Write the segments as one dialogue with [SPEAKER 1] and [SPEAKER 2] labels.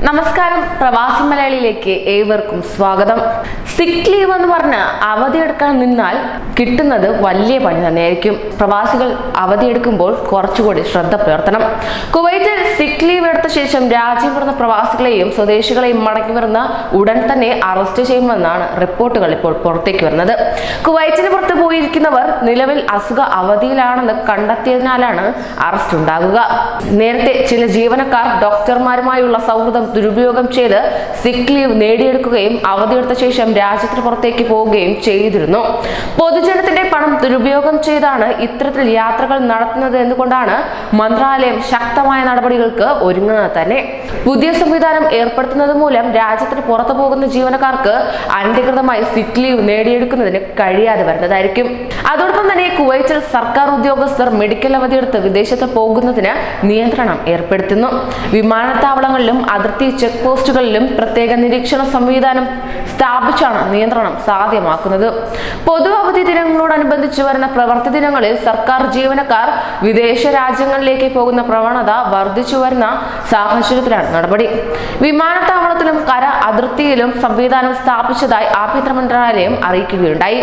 [SPEAKER 1] നമസ്കാരം, പ്രവാസി മലയാളിയിലേക്ക് ഏവർക്കും സ്വാഗതം. സിക്ക് ലീവ് എന്ന് പറഞ്ഞ് അവധിയെടുക്കാൻ നിന്നാൽ കിട്ടുന്നത് വലിയ പണി തന്നെയായിരിക്കും. പ്രവാസികൾ അവധിയെടുക്കുമ്പോൾ കുറച്ചുകൂടി ശ്രദ്ധ പുലർത്തണം. കുവൈറ്റിൽ സിക്ക് ലീവ് എടുത്ത ശേഷം രാജ്യം വിടുന്ന പ്രവാസികളെയും സ്വദേശികളെയും മടക്കി വരുന്ന ഉടൻ തന്നെ അറസ്റ്റ് ചെയ്യുമെന്നാണ് റിപ്പോർട്ടുകൾ ഇപ്പോൾ പുറത്തേക്ക് വരുന്നത്. കുവൈറ്റിന് പുറത്ത് പോയിരിക്കുന്നവർ നിലവിൽ അസുഖ അവധിയിലാണെന്ന് കണ്ടെത്തിയതിനാലാണ് അറസ്റ്റ് ഉണ്ടാകുക. നേരത്തെ ചില ജീവനക്കാർ ഡോക്ടർമാരുമായുള്ള സൗഹൃദം ദുരുപയോഗം ചെയ്ത് സിക്ക് ലീവ് നേടിയെടുക്കുകയും അവധിയെടുത്ത ശേഷം രാജ്യത്തിന് പുറത്തേക്ക് പോവുകയും ചെയ്തിരുന്നു. പൊതുജനത്തിന്റെ പണം ദുരുപയോഗം ചെയ്താണ് ഇത്തരത്തിൽ യാത്രകൾ നടത്തുന്നത് എന്നുകൊണ്ടാണ് മന്ത്രാലയം ശക്തമായ നടപടികൾക്ക് ഒരുങ്ങുന്നത് തന്നെ. പുതിയ സംവിധാനം ഏർപ്പെടുത്തുന്നത് മൂലം രാജ്യത്തിന് പുറത്തു പോകുന്ന ജീവനക്കാർക്ക് അനധികൃതമായി സിക്ക് ലീവ് നേടിയെടുക്കുന്നതിന് കഴിയാതെ വരുന്നതായിരിക്കും. അതോടൊപ്പം തന്നെ കുവൈറ്റിൽ സർക്കാർ ഉദ്യോഗസ്ഥർ മെഡിക്കൽ അവധിയെടുത്ത് വിദേശത്ത് പോകുന്നതിന് നിയന്ത്രണം ഏർപ്പെടുത്തുന്നു. വിമാനത്താവളങ്ങളിലും അതിർത്തി ചെക്ക് പോസ്റ്റുകളിലും പ്രത്യേക നിരീക്ഷണ സംവിധാനം സ്ഥാപിച്ചാണ് നിയന്ത്രണം സാധ്യമാക്കുന്നത്. പൊതു അവധി ദിനങ്ങളോടനുബന്ധിച്ച് വരുന്ന പ്രവൃത്തി ദിനങ്ങളിൽ സർക്കാർ ജീവനക്കാർ വിദേശ രാജ്യങ്ങളിലേക്ക് പോകുന്ന പ്രവണത വർദ്ധിച്ചു വരുന്ന സാഹചര്യത്തിലാണ് നടപടി. വിമാനത്താവളത്തിലും കര അതിർത്തിയിലും സംവിധാനം സ്ഥാപിച്ചതായി ആഭ്യന്തര മന്ത്രാലയം അറിയിക്കുകയുണ്ടായി.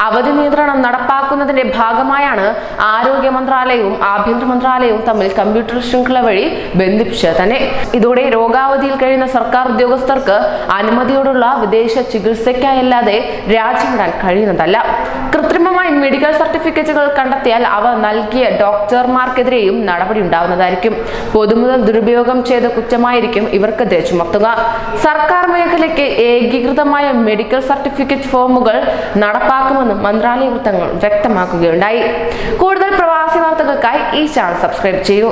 [SPEAKER 1] അവധി നിയന്ത്രണം നടപ്പാക്കുന്നതിന്റെ ഭാഗമായാണ് ആരോഗ്യ മന്ത്രാലയവും ആഭ്യന്തര മന്ത്രാലയവും തമ്മിൽ കമ്പ്യൂട്ടർ ശൃംഖല വഴി ബന്ധിപ്പിച്ചത് തന്നെ. ഇതോടെ രോഗാവധിയിൽ കഴിയുന്ന സർക്കാർ ഉദ്യോഗസ്ഥർക്ക് അനുമതിയോടുള്ള വിദേശ ചികിത്സയ്ക്കായല്ലാതെ രാജ്യം വിടാൻ കഴിയുന്നതല്ല. കൃത്രിമമായി മെഡിക്കൽ സർട്ടിഫിക്കറ്റുകൾ കണ്ടെത്തിയാൽ അവ നൽകിയ ഡോക്ടർമാർക്കെതിരെയും നടപടി ഉണ്ടാവുന്നതായിരിക്കും. പൊതുമുതൽ ദുരുപയോഗം ചെയ്ത കുറ്റമായിരിക്കും ഇവർക്കെതിരെ ചുമത്തുക. സർക്കാർ മേഖലയ്ക്ക് ഏകീകൃതമായ മെഡിക്കൽ സർട്ടിഫിക്കറ്റ് ഫോമുകൾ നടപ്പാക്കുമെന്നും മന്ത്രാലയ വൃത്തങ്ങൾ വ്യക്തമാക്കുകയുണ്ടായി. കൂടുതൽ പ്രവാസി വാർത്തകൾക്കായി ഈ ചാനൽ സബ്സ്ക്രൈബ് ചെയ്യൂ.